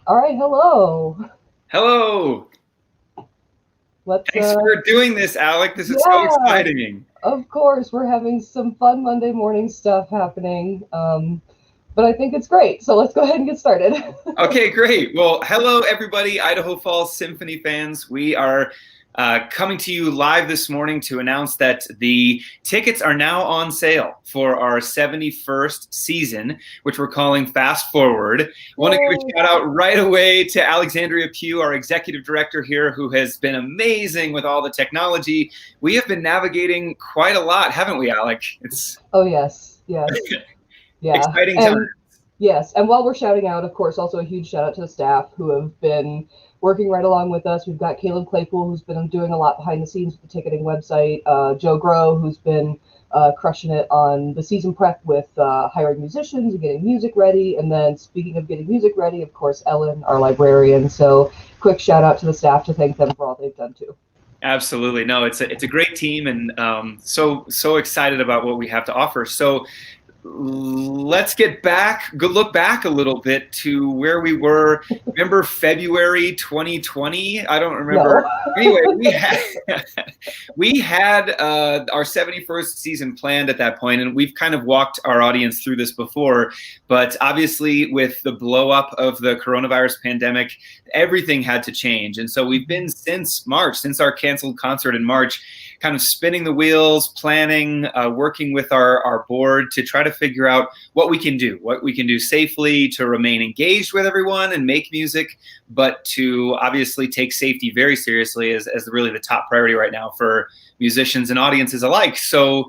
All right, hello. Hello. Let's Thanks for doing this, Alek. This is so yeah, exciting. of course, we're having some fun Monday morning stuff happening. But I think it's great. So let's go ahead and get started. Okay, great. Well, hello, everybody, Idaho Falls Symphony fans. We are coming to you live this morning to announce that the tickets are now on sale for our 71st season, which we're calling Fast Forward. I want to give a shout out right away to Alekzandria Peugh, our executive director here, who has been amazing with all the technology. We have been navigating quite a lot, haven't we, Alek? It's Oh, yes. Yes. Yeah. exciting time. And yes. And while we're shouting out, of course, also a huge shout out to the staff who have been working right along with us. We've got Caleb Claypool, who's been doing a lot behind the scenes with the ticketing website, Joe Groh, who's been crushing it on the season prep with hiring musicians and getting music ready. And then speaking of getting music ready, of course, Ellen, our librarian. So quick shout out to the staff to thank them for all they've done too. Absolutely. No, it's a great team, and so excited about what we have to offer. So let's look back a little bit to where we were. Remember February 2020? I don't remember. No. Anyway, we had our 71st season planned at that point, and we've kind of walked our audience through this before. But obviously, with the blow up of the coronavirus pandemic, everything had to change. And so we've been since our canceled concert in March, kind of spinning the wheels, planning, working with our board to try to figure out what we can do safely to remain engaged with everyone and make music, but to obviously take safety very seriously as really the top priority right now for musicians and audiences alike. So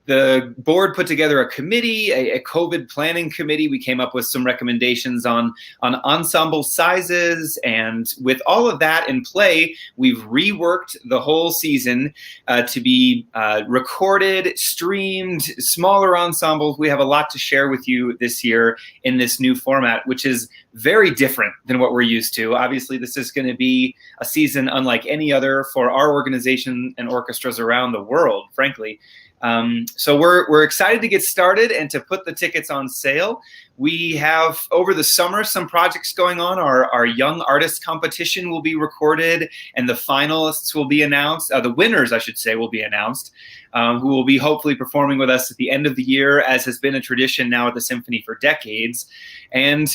the board put together a committee, a COVID planning committee. We came up with some recommendations on ensemble sizes, and with all of that in play, we've reworked the whole season to be recorded, streamed, smaller ensembles. We have a lot to share with you this year in this new format, which is very different than what we're used to. Obviously, this is going to be a season unlike any other for our organization and orchestras around the world, frankly. So we're excited to get started and to put the tickets on sale. We have, over the summer, some projects going on. Our young artist competition will be recorded, and the finalists will be announced. The winners, I should say, will be announced, who will be hopefully performing with us at the end of the year, as has been a tradition now at the Symphony for decades. And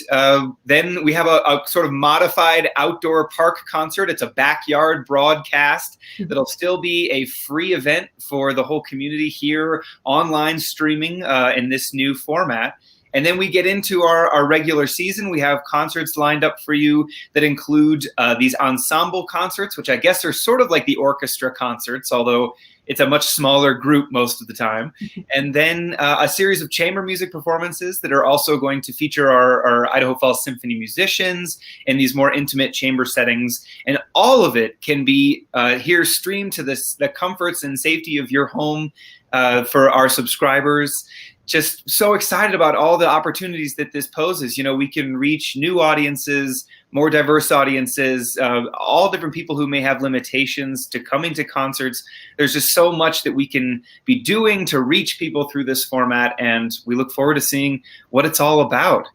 then we have a sort of modified outdoor park concert. It's a backyard broadcast that'll still be a free event for the whole community here, online streaming in this new format. And then we get into our regular season. We have concerts lined up for you that include these ensemble concerts, which I guess are sort of like the orchestra concerts, although it's a much smaller group most of the time. And then a series of chamber music performances that are also going to feature our Idaho Falls Symphony musicians in these more intimate chamber settings. And all of it can be here streamed to the comforts and safety of your home for our subscribers. Just so excited about all the opportunities that this poses. You know, we can reach new audiences, more diverse audiences, all different people who may have limitations to coming to concerts. There's just so much that we can be doing to reach people through this format, and we look forward to seeing what it's all about.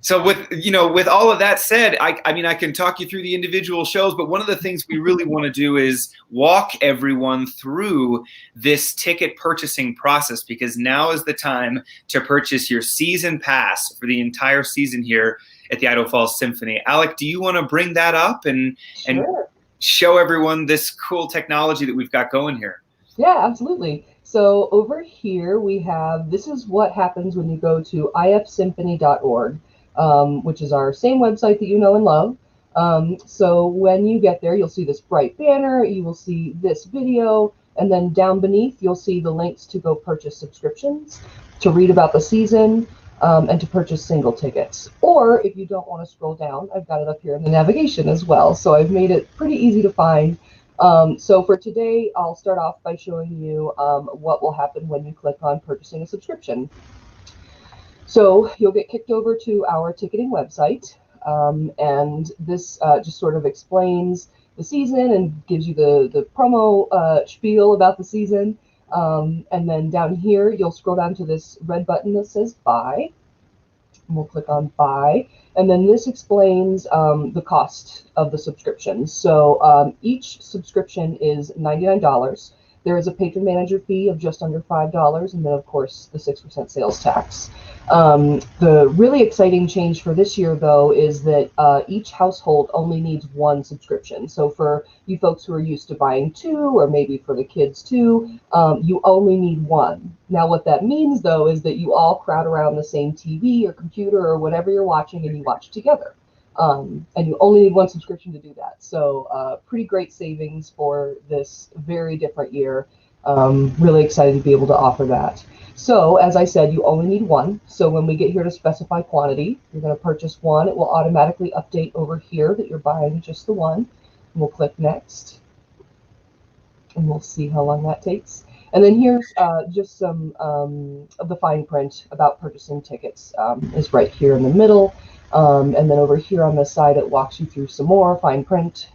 So with all of that said, I mean, I can talk you through the individual shows, but one of the things we really want to do is walk everyone through this ticket purchasing process, because now is the time to purchase your season pass for the entire season here at the Idaho Falls Symphony. Alek, do you want to bring that up and show everyone this cool technology that we've got going here? Yeah, absolutely. So over here we have, this is what happens when you go to ifsymphony.org. Which is our same website that you know and love. So when you get there, you'll see this bright banner, you will see this video, and then down beneath, you'll see the links to go purchase subscriptions, to read about the season, and to purchase single tickets. Or if you don't want to scroll down, I've got it up here in the navigation as well. So I've made it pretty easy to find. So for today, I'll start off by showing you what will happen when you click on purchasing a subscription. So you'll get kicked over to our ticketing website, and this just sort of explains the season and gives you the promo spiel about the season. And then down here, you'll scroll down to this red button that says buy. And we'll click on buy. And then this explains the cost of the subscription. So each subscription is $99. There is a patron manager fee of just under $5, and then of course the 6% sales tax. The really exciting change for this year, though, is that each household only needs one subscription. So for you folks who are used to buying two, or maybe for the kids too, you only need one. Now what that means, though, is that you all crowd around the same TV or computer or whatever you're watching, and you watch together. And you only need one subscription to do that. So pretty great savings for this very different year. Really excited to be able to offer that. So as I said, you only need one. So when we get here to specify quantity, you're going to purchase one. It will automatically update over here that you're buying just the one. And we'll click next. And we'll see how long that takes. And then here's just some of the fine print about purchasing tickets is right here in the middle. And then over here on the side, it walks you through some more fine print.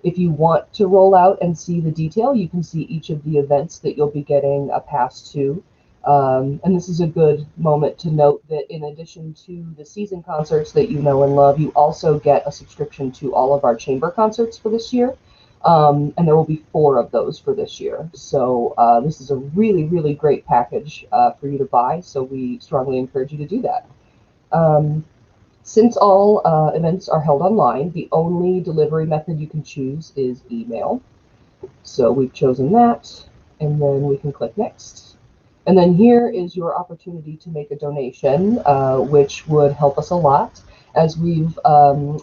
If you want to roll out and see the detail, you can see each of the events that you'll be getting a pass to. And this is a good moment to note that in addition to the season concerts that you know and love, you also get a subscription to all of our chamber concerts for this year. And there will be 4 of those for this year. So this is a really, really great package for you to buy. So we strongly encourage you to do that. Since all events are held online, the only delivery method you can choose is email. So we've chosen that, and then we can click next. And then here is your opportunity to make a donation, which would help us a lot. As we've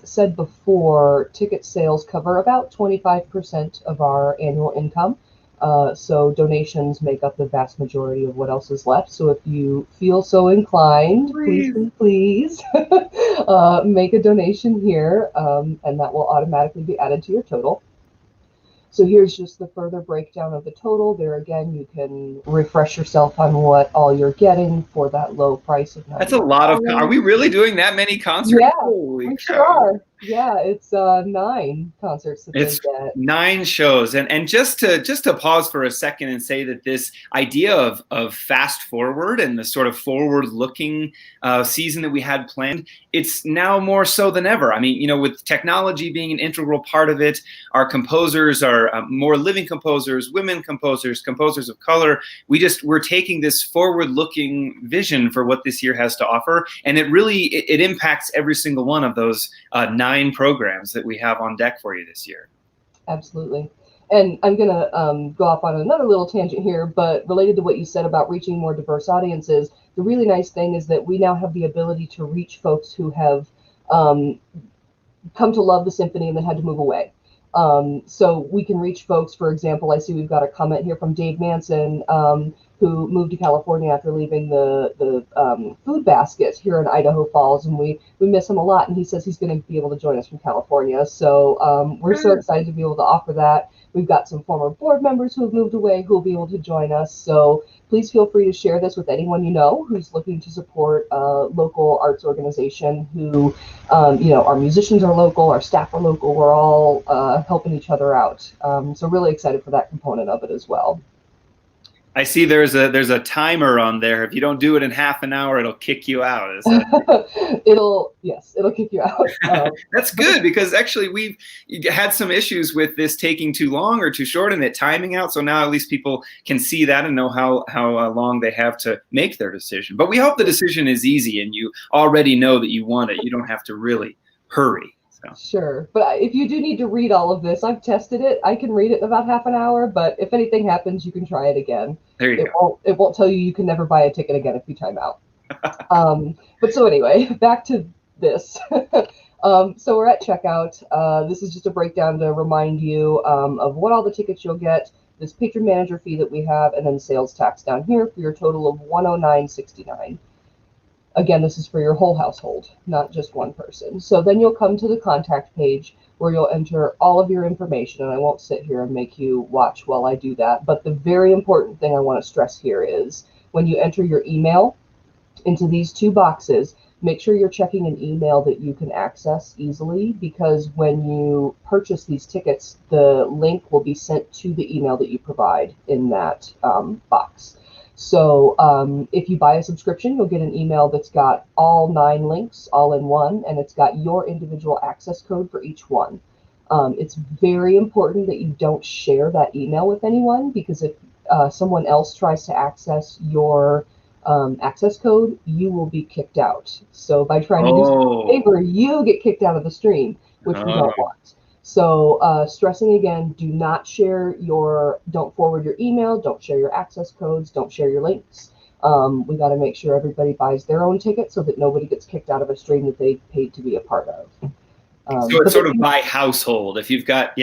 said before, ticket sales cover about 25% of our annual income. So donations make up the vast majority of what else is left. So if you feel so inclined, please make a donation here, and that will automatically be added to your total. So here's just the further breakdown of the total. There again, you can refresh yourself on what all you're getting for that low price of $99. That's a lot of. Are we really doing that many concerts? Yeah, Holy we cow. sure are. Yeah, it's 9 concerts that It's they get. 9 shows, and just to pause for a second and say that this idea of fast forward and the sort of forward-looking season that we had planned, it's now more so than ever. I mean, you know, with technology being an integral part of it, our composers are more living composers, women composers, composers of color. We're taking this forward-looking vision for what this year has to offer, and it impacts every single one of those 9 programs that we have on deck for you this year. Absolutely. And I'm going to go off on another little tangent here, but related to what you said about reaching more diverse audiences, the really nice thing is that we now have the ability to reach folks who have come to love the symphony and then had to move away. So we can reach folks, for example, I see we've got a comment here from Dave Manson, who moved to California after leaving the food basket here in Idaho Falls, and we miss him a lot, and he says he's going to be able to join us from California. So we're so excited to be able to offer that. We've got some former board members who have moved away who will be able to join us. So please feel free to share this with anyone you know who's looking to support a local arts organization who, our musicians are local, our staff are local, we're all helping each other out. So really excited for that component of it as well. I see there's a timer on there. If you don't do it in half an hour, it'll kick you out. It'll kick you out. That's good, because actually we've had some issues with this taking too long or too short and it timing out. So now at least people can see that and know how long they have to make their decision. But we hope the decision is easy and you already know that you want it. You don't have to really hurry. So. Sure. But if you do need to read all of this, I've tested it. I can read it in about half an hour, but if anything happens, you can try it again. There you go. It won't tell you can never buy a ticket again if you time out. But so anyway, back to this. So we're at checkout. This is just a breakdown to remind you of what all the tickets you'll get, this patron manager fee that we have, and then sales tax down here for your total of $109.69. Again, this is for your whole household, not just one person. So then you'll come to the contact page where you'll enter all of your information, and I won't sit here and make you watch while I do that. But the very important thing I want to stress here is when you enter your email into these 2 boxes, make sure you're checking an email that you can access easily, because when you purchase these tickets, the link will be sent to the email that you provide in that box. So if you buy a subscription, you'll get an email that's got all 9 links all in one, and it's got your individual access code for each one. It's very important that you don't share that email with anyone, because if someone else tries to access your access code, you will be kicked out. So by trying to do something favor, you get kicked out of the stream, which we don't want. So stressing again, don't forward your email, don't share your access codes, don't share your links. We got to make sure everybody buys their own ticket so that nobody gets kicked out of a stream that they paid to be a part of. So it's sort of by household. If you've got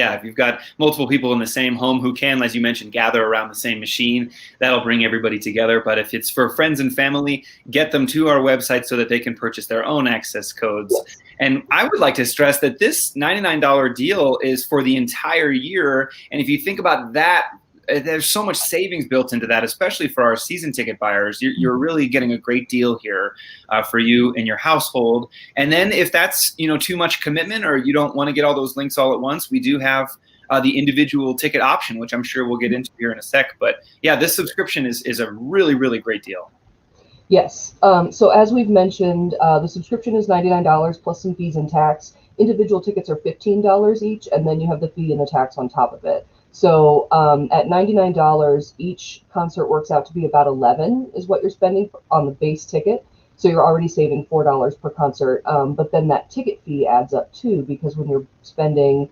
multiple people in the same home who can, as you mentioned, gather around the same machine, that'll bring everybody together. But if it's for friends and family, get them to our website so that they can purchase their own access codes. Yes. And I would like to stress that this $99 deal is for the entire year. And if you think about that, there's so much savings built into that, especially for our season ticket buyers. You're really getting a great deal here for you and your household. And then if that's too much commitment, or you don't want to get all those links all at once, we do have the individual ticket option, which I'm sure we'll get into here in a sec. But yeah, this subscription is a really, really great deal. Yes. So as we've mentioned, the subscription is $99 plus some fees and tax. Individual tickets are $15 each, and then you have the fee and the tax on top of it. So at $99, each concert works out to be about $11 is what you're spending on the base ticket. So you're already saving $4 per concert. But then that ticket fee adds up too, because when you're spending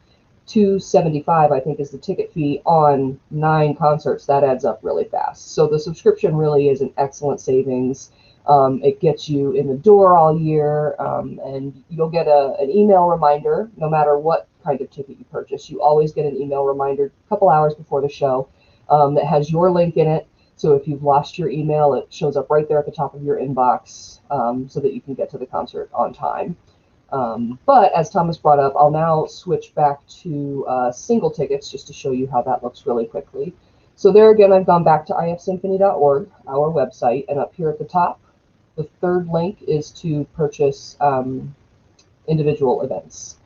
$275, I think is the ticket fee on 9 concerts, that adds up really fast. So the subscription really is an excellent savings. It gets you in the door all year, and you'll get an email reminder no matter what kind of ticket you purchase. You always get an email reminder a couple hours before the show that has your link in it. So if you've lost your email, it shows up right there at the top of your inbox so that you can get to the concert on time. But as Thomas brought up, I'll now switch back to single tickets just to show you how that looks really quickly. So there again, I've gone back to ifsymphony.org, our website, and up here at the top, the third link is to purchase individual events.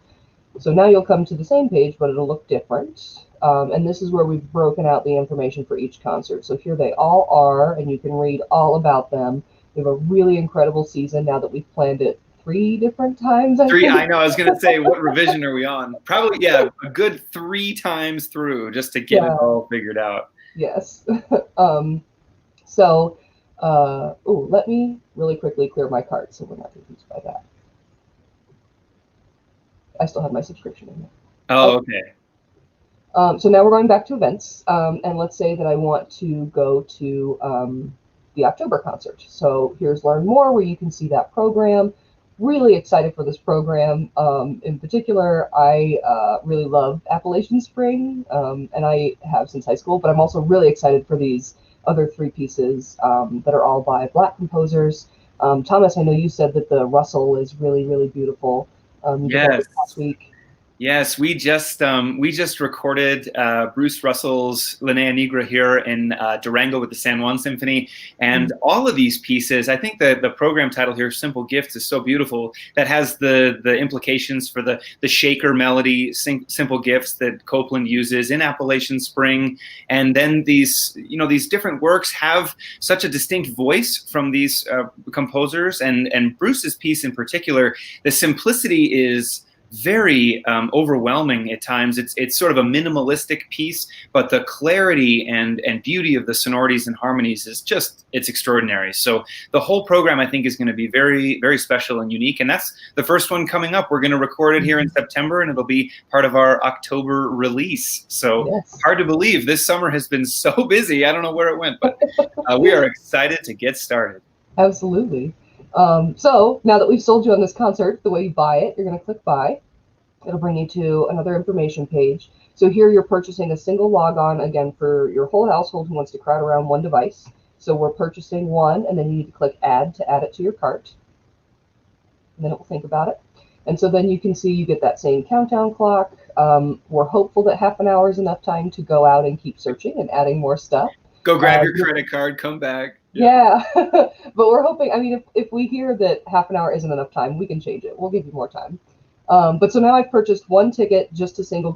So now you'll come to the same page, but it'll look different. And this is where we've broken out the information for each concert. So here they all are, and you can read all about them. We have a really incredible season now that we've planned it 3 different times. I know. I was going to say, what revision are we on? Probably, yeah, a good 3 times through just to get it all figured out. Yes. Let me really quickly clear my cart so we're not confused by that. I still have my subscription in there. Oh, okay. So now we're going back to events, and let's say that I want to go to the October concert. So here's Learn More, where you can see that program. Really excited for this program. In particular, I really love Appalachian Spring, and I have since high school, but I'm also really excited for these other 3 pieces that are all by Black composers. Thomas, I know you said that the Russell is really, really beautiful. Yes. Last week. Yes, we just recorded Bruce Russell's Linnea Nigra here in Durango with the San Juan Symphony, and all of these pieces. I think the program title here, "Simple Gifts," is so beautiful. That has the implications for the shaker melody, "Simple Gifts" that Copeland uses in Appalachian Spring, and then these different works have such a distinct voice from these composers, and Bruce's piece in particular. The simplicity is very overwhelming at times. It's sort of a minimalistic piece, but the clarity and beauty of the sonorities and harmonies is it's extraordinary. So the whole program, I think, is going to be very, very special and unique. And that's the first one coming up. We're going to record it here in September, and it'll be part of our October release. So Hard to believe this summer has been so busy. I don't know where it went, but we are excited to get started. Absolutely. So now that we've sold you on this concert, the way you buy it, you're going to click buy. It'll bring you to another information page. So here you're purchasing a single logon, again, for your whole household who wants to crowd around one device. So we're purchasing one, and then you need to click add to add it to your cart. And then it will think about it. And so then you can see you get that same countdown clock. We're hopeful that half an hour is enough time to go out and keep searching and adding more stuff. Go grab your credit card, come back. Yeah, but we're hoping, I mean, if we hear that half an hour isn't enough time, we can change it. We'll give you more time. But so now I've purchased one ticket just to simple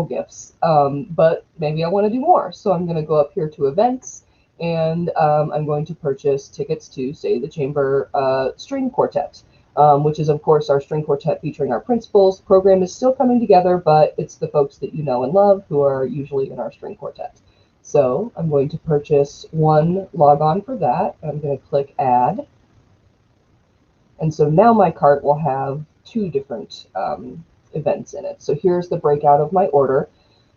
gifts, but maybe I want to do more. So I'm going to go up here to events, and I'm going to purchase tickets to, say, the Chamber String Quartet, which is, of course, our string quartet featuring our principals. The program is still coming together, but it's the folks that you know and love who are usually in our string quartet. So I'm going to purchase one log-on for that. I'm going to click Add. And so now my cart will have two different events in it. So here's the breakout of my order.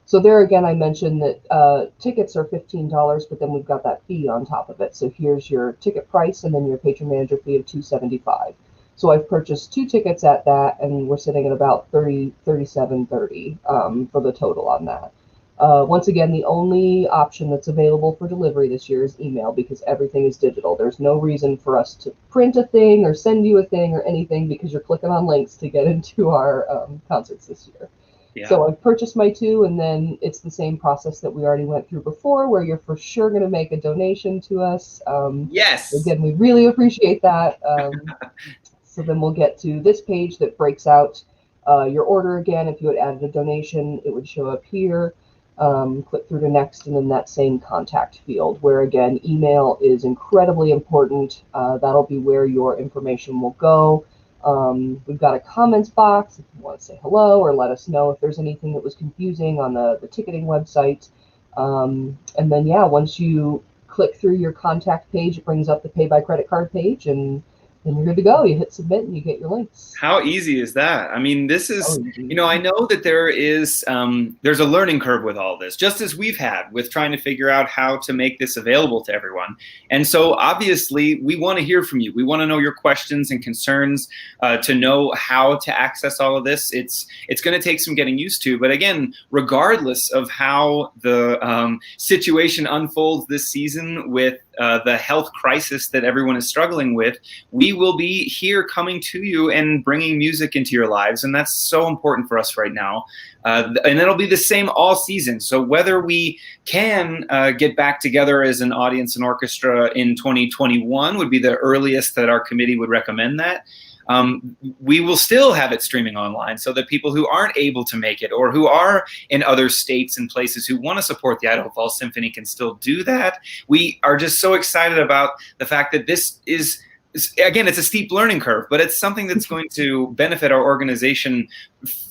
So there again, I mentioned that tickets are $15, but then we've got that fee on top of it. So here's your ticket price and then your patron manager fee of $275. So I've purchased 2 tickets at that, and we're sitting at about $37.30 for the total on that. Once again, the only option that's available for delivery this year is email, because everything is digital. There's no reason for us to print a thing or send you a thing or anything, because you're clicking on links to get into our concerts this year. Yeah. So I've purchased my 2, and then it's the same process that we already went through before, where you're for sure going to make a donation to us. Yes. Again, we really appreciate that. So then we'll get to this page that breaks out your order again. If you had added a donation, it would show up here. Click through to next, and then that same contact field, where again, email is incredibly important. That'll be where your information will go. We've got a comments box if you want to say hello or let us know if there's anything that was confusing on the ticketing website. And then, yeah, once you click through your contact page, it brings up the pay by credit card page, and then you're good to go. You hit submit and you get your links. How easy is that? I mean, this is, you know, I know that there is, there's a learning curve with all this, just as we've had with trying to figure out how to make this available to everyone. And so obviously we want to hear from you. We want to know your questions and concerns, to know how to access all of this. It's going to take some getting used to, but again, regardless of how the situation unfolds this season with the health crisis that everyone is struggling with, we will be here coming to you and bringing music into your lives. And that's so important for us right now. And it'll be the same all season. So whether we can get back together as an audience and orchestra in 2021 would be the earliest that our committee would recommend that. We will still have it streaming online, so that people who aren't able to make it, or who are in other states and places who want to support the Idaho Falls Symphony, can still do that. We are just so excited about the fact that this is, again, it's a steep learning curve, but it's something that's going to benefit our organization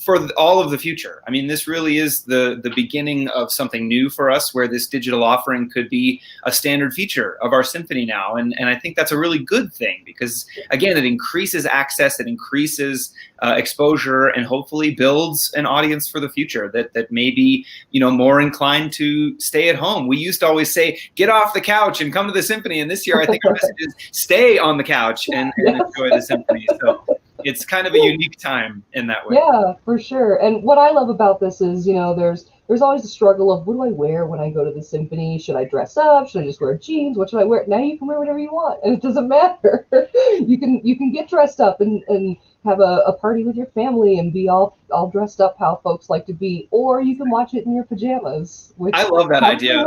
for all of the future. I mean, this really is the beginning of something new for us, where this digital offering could be a standard feature of our symphony now. And I think that's a really good thing, because again, it increases access, it increases exposure, and hopefully builds an audience for the future that may be, you know, more inclined to stay at home. We used to always say, get off the couch and come to the symphony. And this year, I think our message is stay on the couch and enjoy the symphony. So it's kind of a unique time in that way. Yeah, for sure. And what I love about this is, you know, there's always the struggle of, what do I wear when I go to the symphony? Should I dress up? Should I just wear jeans? What should I wear? Now you can wear whatever you want, and it doesn't matter. You can get dressed up and have a party with your family and be all dressed up how folks like to be, or you can watch it in your pajamas. Which I love that idea.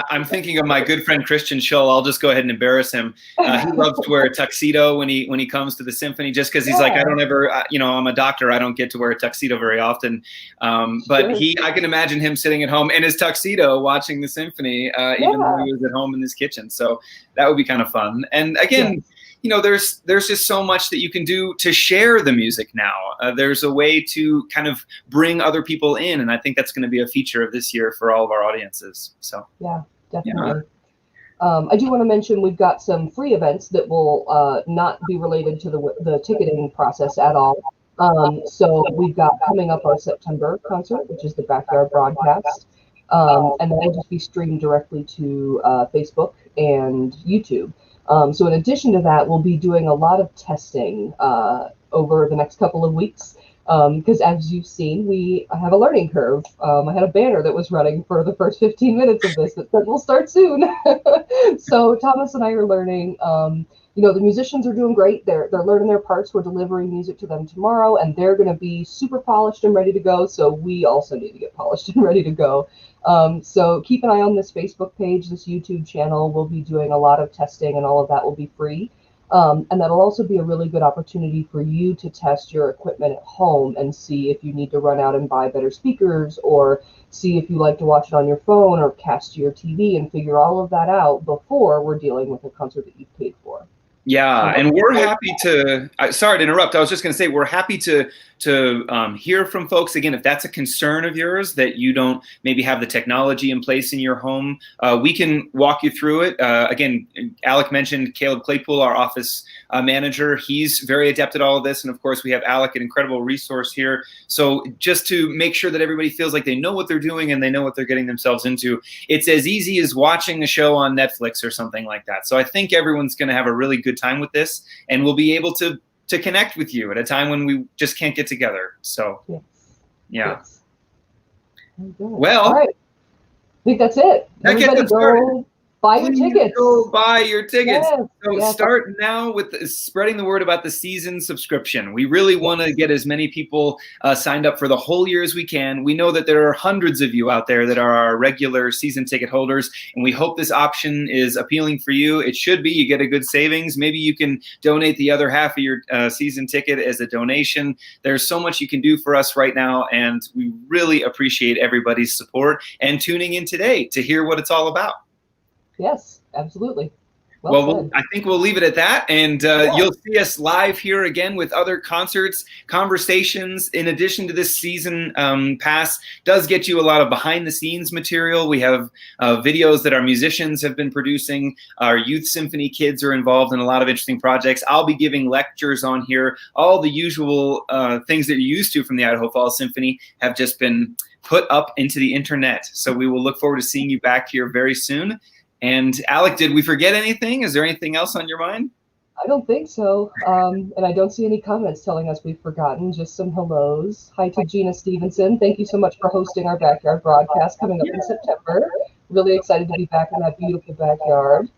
I'm thinking of my good friend Christian Schull. I'll just go ahead and embarrass him. He loves to wear a tuxedo when he comes to the symphony, just because he's like, I don't ever, you know, I'm a doctor, I don't get to wear a tuxedo very often. But I can imagine him sitting at home in his tuxedo watching the symphony, even though he was at home in his kitchen. So that would be kind of fun. And again, you know, there's just so much that you can do to share the music now. There's a way to kind of bring other people in, and I think that's going to be a feature of this year for all of our audiences. So yeah, definitely. I do want to mention we've got some free events that will not be related to the ticketing process at all. So we've got coming up our September concert, which is the Backyard Broadcast, and that will just be streamed directly to Facebook and YouTube. So in addition to that, we'll be doing a lot of testing over the next couple of weeks, because as you've seen, we have a learning curve. I had a banner that was running for the first 15 minutes of this that said we'll start soon. So Thomas and I are learning. You know, the musicians are doing great. They're learning their parts. We're delivering music to them tomorrow, and they're going to be super polished and ready to go. So we also need to get polished and ready to go. So keep an eye on this Facebook page, this YouTube channel. We'll be doing a lot of testing, and all of that will be free. And that'll also be a really good opportunity for you to test your equipment at home and see if you need to run out and buy better speakers, or see if you like to watch it on your phone or cast to your TV, and figure all of that out before we're dealing with a concert that you've paid for. Yeah, and we're happy to, sorry to interrupt, I was just going to say, we're happy to hear from folks. Again, if that's a concern of yours, that you don't maybe have the technology in place in your home, we can walk you through it. Again, Alek mentioned Caleb Claypool, our office manager. He's very adept at all of this. And of course, we have Alek, an incredible resource here. So just to make sure that everybody feels like they know what they're doing and they know what they're getting themselves into, it's as easy as watching a show on Netflix or something like that. So I think everyone's going to have a really good time with this, and we'll be able to connect with you at a time when we just can't get together. So, yes. Yeah. Yes. Well, all right. I think that's it. Everybody go buy your tickets. Go buy your tickets. Yes. So yes. Start now with spreading the word about the season subscription. We really want to get as many people signed up for the whole year as we can. We know that there are hundreds of you out there that are our regular season ticket holders, and we hope this option is appealing for you. It should be. You get a good savings. Maybe you can donate the other half of your season ticket as a donation. There's so much you can do for us right now, and we really appreciate everybody's support and tuning in today to hear what it's all about. Yes, absolutely. Well, I think we'll leave it at that, and you'll see us live here again with other concerts, conversations. In addition to this season pass, does get you a lot of behind-the-scenes material. We have videos that our musicians have been producing. Our youth symphony kids are involved in a lot of interesting projects. I'll be giving lectures on here. All the usual things that you're used to from the Idaho Falls Symphony have just been put up into the internet. So we will look forward to seeing you back here very soon. And Alek, did we forget anything? Is there anything else on your mind? I don't think so. And I don't see any comments telling us we've forgotten, just some hellos. Hi to Gina Stevenson. Thank you so much for hosting our backyard broadcast coming up in September. Really excited to be back in that beautiful backyard.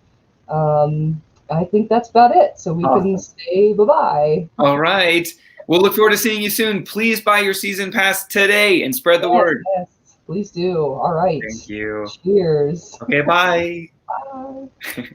I think that's about it. So we can say bye-bye. All right. We'll look forward to seeing you soon. Please buy your season pass today and spread the word. Yes, please do. All right. Thank you. Cheers. Okay, bye. Bye.